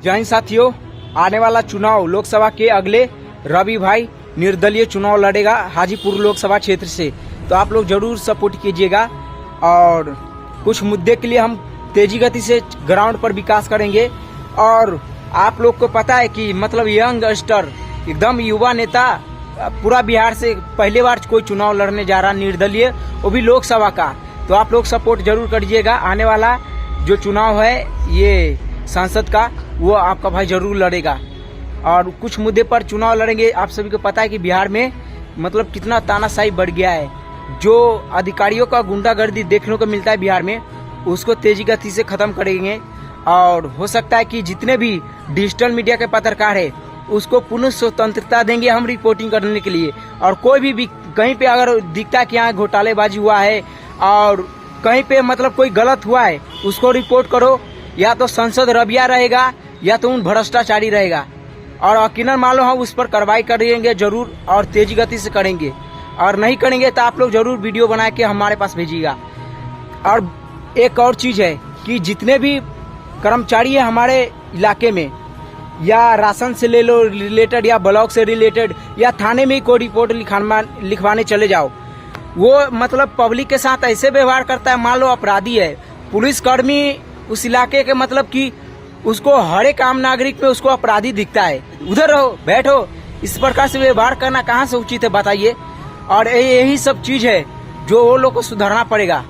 जय हिंद साथियों, आने वाला चुनाव लोकसभा के अगले रवि भाई निर्दलीय चुनाव लड़ेगा हाजीपुर लोकसभा क्षेत्र से। तो आप लोग जरूर सपोर्ट कीजिएगा और कुछ मुद्दे के लिए हम तेजी गति से ग्राउंड पर विकास करेंगे। और आप लोग को पता है कि मतलब यंगस्टर एकदम युवा नेता पूरा बिहार से पहली बार कोई चुनाव लड़ने जा रहा निर्दलीय, वो भी लोकसभा का। तो आप लोग सपोर्ट जरूर करिएगा। आने वाला जो चुनाव है ये सांसद का, वो आपका भाई जरूर लड़ेगा और कुछ मुद्दे पर चुनाव लड़ेंगे। आप सभी को पता है कि बिहार में मतलब कितना तानाशाही बढ़ गया है। जो अधिकारियों का गुंडागर्दी देखने को मिलता है बिहार में, उसको तेजी गति से खत्म करेंगे। और हो सकता है कि जितने भी डिजिटल मीडिया के पत्रकार है उसको पुनः स्वतंत्रता देंगे हम रिपोर्टिंग करने के लिए। और कोई भी कहीं पे अगर दिखता है कि यहाँ घोटालेबाजी हुआ है और कहीं पे मतलब कोई गलत हुआ है, उसको रिपोर्ट करो। या तो संसद रबिया रहेगा या तो उन भ्रष्टाचारी रहेगा। और यकीनन मान लो हम उस पर कार्रवाई करेंगे जरूर और तेजी गति से करेंगे। और नहीं करेंगे तो आप लोग जरूर वीडियो बना के हमारे पास भेजिएगा। और एक और चीज है कि जितने भी कर्मचारी है हमारे इलाके में, या राशन से ले लो रिलेटेड या ब्लॉक से रिलेटेड या थाने में कोई रिपोर्ट लिखवाने चले जाओ, वो मतलब पब्लिक के साथ ऐसे व्यवहार करता है। मान लो अपराधी है, पुलिसकर्मी उस इलाके के मतलब कि उसको हर एक आम नागरिक में उसको अपराधी दिखता है। उधर रहो, बैठो, इस प्रकार से व्यवहार करना कहाँ से उचित है बताइए। और यही सब चीज है जो वो लोग को सुधारना पड़ेगा।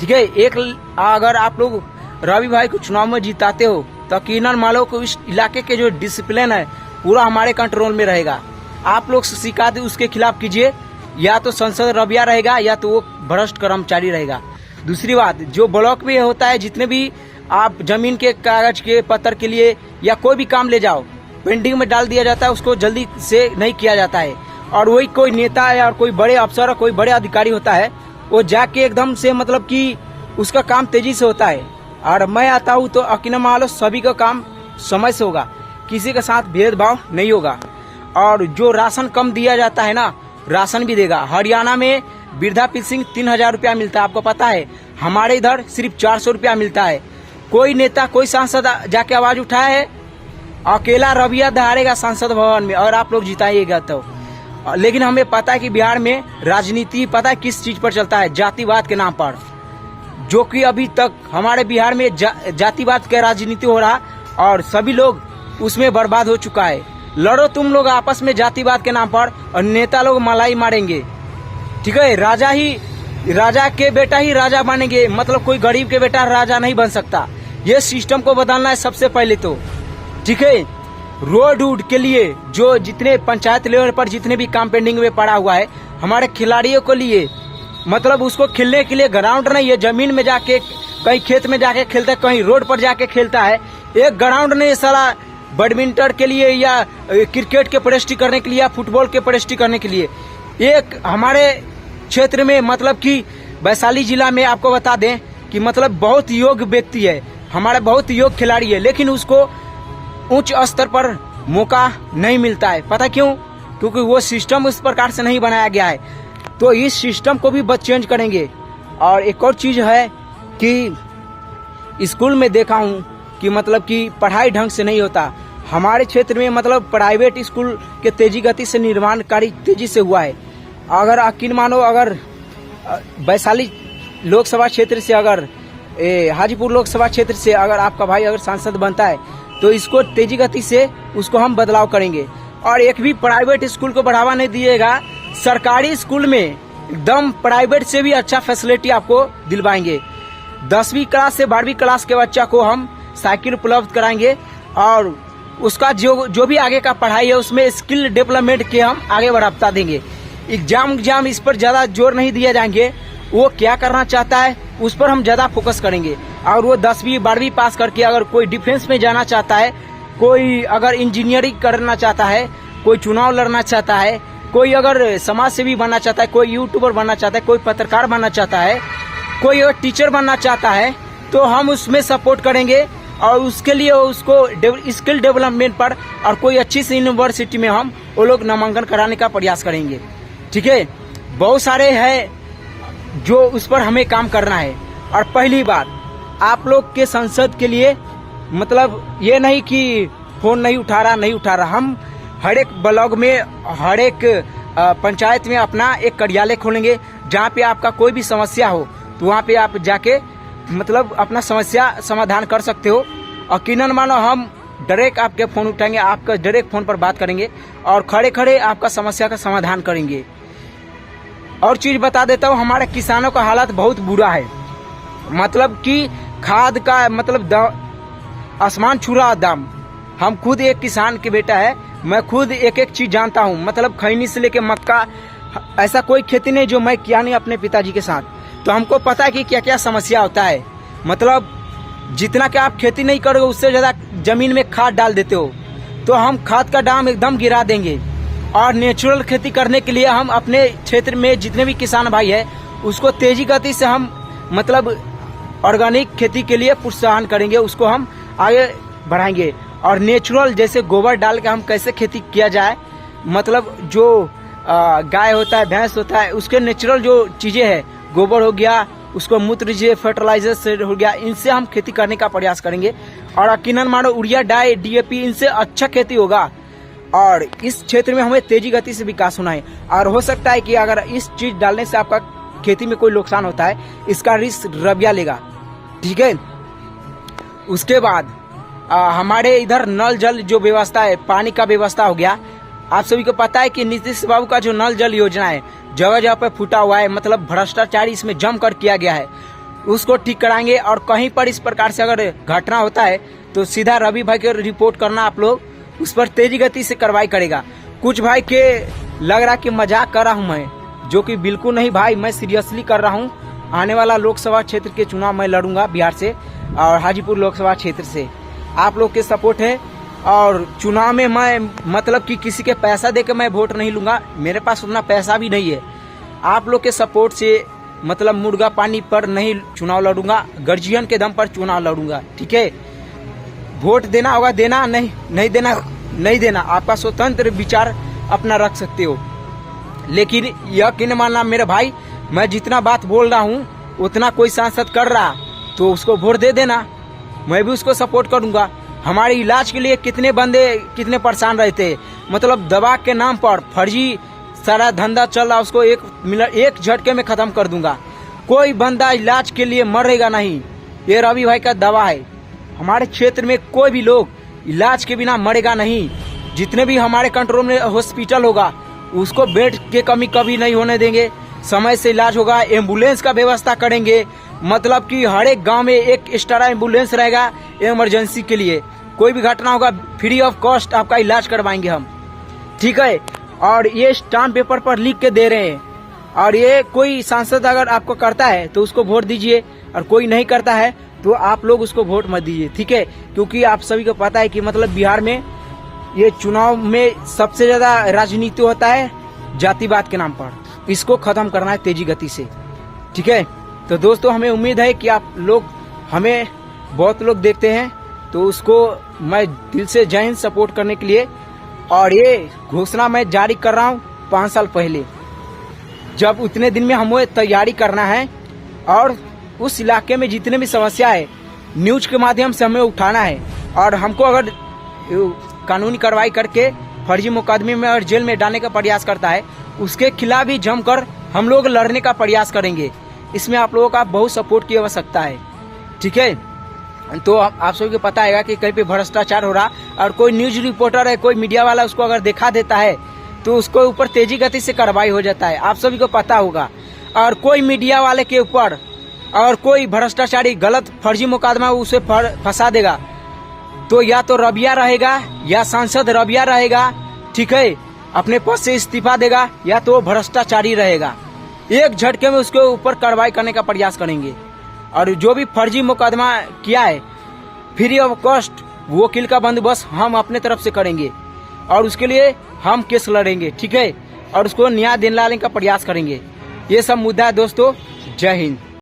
ठीक है, एक अगर आप लोग रवि भाई को चुनाव में जिताते हो तो यकीनन मानो को इस इलाके के जो डिसिप्लिन है पूरा हमारे कंट्रोल में रहेगा। आप लोग शिकायत उसके खिलाफ कीजिए, या तो संसद रबिया रहेगा या तो वो भ्रष्ट कर्मचारी रहेगा। दूसरी बात, जो ब्लॉक में होता है, जितने भी आप जमीन के कागज के पत्र के लिए या कोई भी काम ले जाओ, पेंडिंग में डाल दिया जाता है, उसको जल्दी से नहीं किया जाता है। और वही कोई नेता है और कोई बड़े अफसर और कोई बड़े अधिकारी होता है, वो जाके एकदम से मतलब कि उसका काम तेजी से होता है। और मैं आता हूँ तो यकीनन मान लो सभी का काम समय से होगा, किसी के साथ भेदभाव नहीं होगा। और जो राशन कम दिया जाता है ना, राशन भी देगा। हरियाणा में वृद्धा पेंशन 3000 रुपया मिलता है, आपको पता है। हमारे इधर सिर्फ 400 रुपया मिलता है। कोई नेता कोई सांसद जाके आवाज उठाया है? अकेला रबिया दहाड़ेगा संसद भवन में और आप लोग जिताइएगा तो। लेकिन हमें पता है कि बिहार में राजनीति पता है किस चीज पर चलता है, जातिवाद के नाम पर। जो कि अभी तक हमारे बिहार में जातिवाद का राजनीति हो रहा और सभी लोग उसमें बर्बाद हो चुका है। लड़ो तुम लोग आपस में जातिवाद के नाम पर और नेता लोग मलाई मारेंगे। ठीक है, राजा के बेटा ही राजा बनेंगे, मतलब कोई गरीब के बेटा राजा नहीं बन सकता। ये सिस्टम को बदलना है सबसे पहले तो। ठीक है, रोड के लिए जो जितने पंचायत लेवल पर जितने भी काम पेंडिंग में पड़ा हुआ है, हमारे खिलाड़ियों को लिए मतलब उसको खेलने के लिए ग्राउंड नहीं है। जमीन में जाके कहीं खेत में जाके खेलता है, कहीं रोड पर जाके खेलता है। एक ग्राउंड नहीं साला बैडमिंटन के लिए या क्रिकेट के प्रैक्टिस करने के लिए या फुटबॉल के प्रैक्टिस करने के लिए। एक हमारे क्षेत्र में मतलब कि वैशाली जिला में आपको बता दें कि मतलब बहुत योग्य व्यक्ति है, हमारा बहुत योग्य खिलाड़ी है, लेकिन उसको उच्च स्तर पर मौका नहीं मिलता है। पता क्यों? क्योंकि वो सिस्टम उस प्रकार से नहीं बनाया गया है। तो इस सिस्टम को भी चेंज करेंगे। और एक और चीज है कि स्कूल में देखा हूँ कि मतलब कि पढ़ाई ढंग से नहीं होता। हमारे क्षेत्र में मतलब प्राइवेट स्कूल के तेजी गति से निर्माण कार्य तेजी से हुआ है। अगर यकीन मानो, अगर वैशाली लोकसभा क्षेत्र से अगर हाजीपुर लोकसभा क्षेत्र से अगर आपका भाई अगर सांसद बनता है तो इसको तेजी गति से उसको हम बदलाव करेंगे। और एक भी प्राइवेट स्कूल को बढ़ावा नहीं दिएगा। सरकारी स्कूल में एकदम प्राइवेट से भी अच्छा फैसिलिटी आपको दिलवाएंगे। 10वीं क्लास से 12वीं क्लास के बच्चा को हम साइकिल उपलब्ध कराएंगे। और उसका जो भी आगे का पढ़ाई है उसमें स्किल डेवलपमेंट के हम आगे बढ़ाता देंगे। एग्जाम इस पर ज्यादा जोर नहीं दिया जाएंगे। वो क्या करना चाहता है उस पर हम ज्यादा फोकस करेंगे। और वो 10वीं 12वीं पास करके अगर कोई डिफेंस में जाना चाहता है, कोई अगर इंजीनियरिंग करना चाहता है, कोई चुनाव लड़ना चाहता है, कोई अगर समाज सेवी बनना चाहता है, कोई यूट्यूबर बनना चाहता है, कोई पत्रकार बनना चाहता है, कोई अगर टीचर बनना चाहता है, तो हम उसमें सपोर्ट करेंगे। और उसके लिए उसको स्किल डेवलपमेंट पर और कोई अच्छी सी यूनिवर्सिटी में हम वो लोग नामांकन कराने का प्रयास करेंगे। ठीक है, बहुत सारे हैं जो उस पर हमें काम करना है। और पहली बात, आप लोग के संसद के लिए मतलब ये नहीं कि फोन नहीं उठा रहा। हम हर एक ब्लॉक में, हर एक पंचायत में अपना एक कार्यालय खोलेंगे, जहाँ पे आपका कोई भी समस्या हो तो वहाँ पे आप जाके मतलब अपना समस्या समाधान कर सकते हो। यकीनन मानो हम डायरेक्ट आपके फ़ोन उठाएंगे, आपका डायरेक्ट फ़ोन पर बात करेंगे और खड़े खड़े आपका समस्या का समाधान करेंगे। और चीज़ बता देता हूँ, हमारे किसानों का हालत बहुत बुरा है। मतलब कि खाद का मतलब आसमान छू रहा दाम। हम खुद एक किसान के बेटा है, मैं खुद एक एक चीज़ जानता हूँ। मतलब खैनी से लेके मक्का, ऐसा कोई खेती नहीं जो मैं किया नहीं अपने पिताजी के साथ। तो हमको पता है कि क्या क्या समस्या होता है। मतलब जितना कि आप खेती नहीं करोगे उससे ज़्यादा ज़मीन में खाद डाल देते हो, तो हम खाद का दाम एकदम गिरा देंगे। और नेचुरल खेती करने के लिए हम अपने क्षेत्र में जितने भी किसान भाई है उसको तेजी गति से हम मतलब ऑर्गेनिक खेती के लिए प्रोत्साहन करेंगे, उसको हम आगे बढ़ाएंगे। और नेचुरल जैसे गोबर डाल के हम कैसे खेती किया जाए, मतलब जो गाय होता है, भैंस होता है, उसके नेचुरल जो चीज़ें हैं, गोबर हो गया, उसको मूत्र दीजिए, फर्टिलाइजर से हो गया, इनसे हम खेती करने का प्रयास करेंगे। और यकीनन मानो यूरिया, डाई, DAP, इनसे अच्छा खेती होगा। और इस क्षेत्र में हमें तेजी गति से विकास होना है। और हो सकता है कि अगर इस चीज डालने से आपका खेती में कोई नुकसान होता है, इसका रिस्क रबिया लेगा, ठीक है। उसके बाद हमारे इधर नल जल जो व्यवस्था है, पानी का व्यवस्था हो गया। आप सभी को पता है कि नीतीश बाबू का जो नल जल योजना है जगह जगह पे फूटा हुआ है, मतलब भ्रष्टाचारी इसमें जमकर किया गया है, उसको ठीक कराएंगे। और कहीं पर इस प्रकार से अगर घटना होता है तो सीधा रवि भाई को रिपोर्ट करना, आप लोग उस पर तेजी गति से कार्रवाई करेगा। कुछ भाई के लग रहा कि मजाक कर रहा हूँ मैं, जो कि बिल्कुल नहीं भाई, मैं सीरियसली कर रहा हूँ। आने वाला लोकसभा क्षेत्र के चुनाव मैं लड़ूंगा बिहार से और हाजीपुर लोकसभा क्षेत्र से। आप लोग के सपोर्ट है। और चुनाव में मैं मतलब कि किसी के पैसा दे के मैं वोट नहीं लूंगा, मेरे पास उतना पैसा भी नहीं है। आप लोग के सपोर्ट से मतलब मुर्गा पानी पर नहीं चुनाव लड़ूंगा, गर्जियन के दम पर चुनाव लड़ूंगा, ठीक है। वोट देना होगा देना, नहीं देना नहीं देना, आपका स्वतंत्र विचार अपना रख सकते हो। लेकिन यकीन मानना मेरे भाई, मैं जितना बात बोल रहा हूँ उतना कोई सांसद कर रहा तो उसको वोट दे देना, मैं भी उसको सपोर्ट करूंगा। हमारे इलाज के लिए कितने बंदे कितने परेशान रहते हैं, मतलब दवा के नाम पर फर्जी सारा धंधा चल रहा, उसको एक झटके में खत्म कर दूंगा। कोई बंदा इलाज के लिए मरेगा नहीं, ये रवि भाई का दवा है। हमारे क्षेत्र में कोई भी लोग इलाज के बिना मरेगा नहीं। जितने भी हमारे कंट्रोल में हॉस्पिटल होगा उसको बेड की कमी कभी नहीं होने देंगे, समय से इलाज होगा। एम्बुलेंस का व्यवस्था करेंगे, मतलब कि हर एक गांव में एक एक्स्ट्रा एम्बुलेंस रहेगा इमरजेंसी के लिए। कोई भी घटना होगा फ्री ऑफ कॉस्ट आपका इलाज करवाएंगे हम, ठीक है। और ये स्टाम्प पेपर पर लिख के दे रहे हैं। और ये कोई सांसद अगर आपको करता है तो उसको वोट दीजिए, और कोई नहीं करता है तो आप लोग उसको वोट मत दीजिए, ठीक है। क्योंकि आप सभी को पता है कि मतलब बिहार में ये चुनाव में सबसे ज्यादा राजनीति होता है जातिवाद के नाम पर। इसको खत्म करना है तेजी गति से, ठीक है। तो दोस्तों, हमें उम्मीद है कि आप लोग, हमें बहुत लोग देखते हैं, तो उसको मैं दिल से जय हिंद सपोर्ट करने के लिए। और ये घोषणा मैं जारी कर रहा हूँ 5 साल पहले, जब उतने दिन में हमें तैयारी करना है और उस इलाके में जितने भी समस्या है न्यूज के माध्यम से हमें उठाना है। और हमको अगर कानूनी कार्रवाई करके फर्जी मुकदमे में और जेल में डालने का प्रयास करता है, उसके खिलाफ भी जमकर हम लोग लड़ने का प्रयास करेंगे। इसमें आप लोगों का बहुत सपोर्ट की आवश्यकता है, ठीक है। तो आप सभी को पता है कि कहीं पे भ्रष्टाचार हो रहा, और कोई न्यूज रिपोर्टर है, कोई मीडिया वाला उसको अगर दिखा देता है तो उसको ऊपर तेजी गति से कार्रवाई हो जाता है, आप सभी को पता होगा। और कोई मीडिया वाले के ऊपर और कोई भ्रष्टाचारी गलत फर्जी मुकदमा उसे फंसा देगा तो या तो रबिया रहेगा या सांसद रबिया रहेगा, ठीक है, अपने पद से इस्तीफा देगा, या तो भ्रष्टाचारी रहेगा। एक झटके में उसके ऊपर कार्रवाई करने का प्रयास करेंगे। और जो भी फर्जी मुकदमा किया है फ्री ऑफ कॉस्ट वकील का बंदोबस्त हम अपने तरफ से करेंगे, और उसके लिए हम केस लड़ेंगे, ठीक है, और उसको न्याय दिलाने का प्रयास करेंगे। ये सब मुद्दा है दोस्तों। जय हिंद।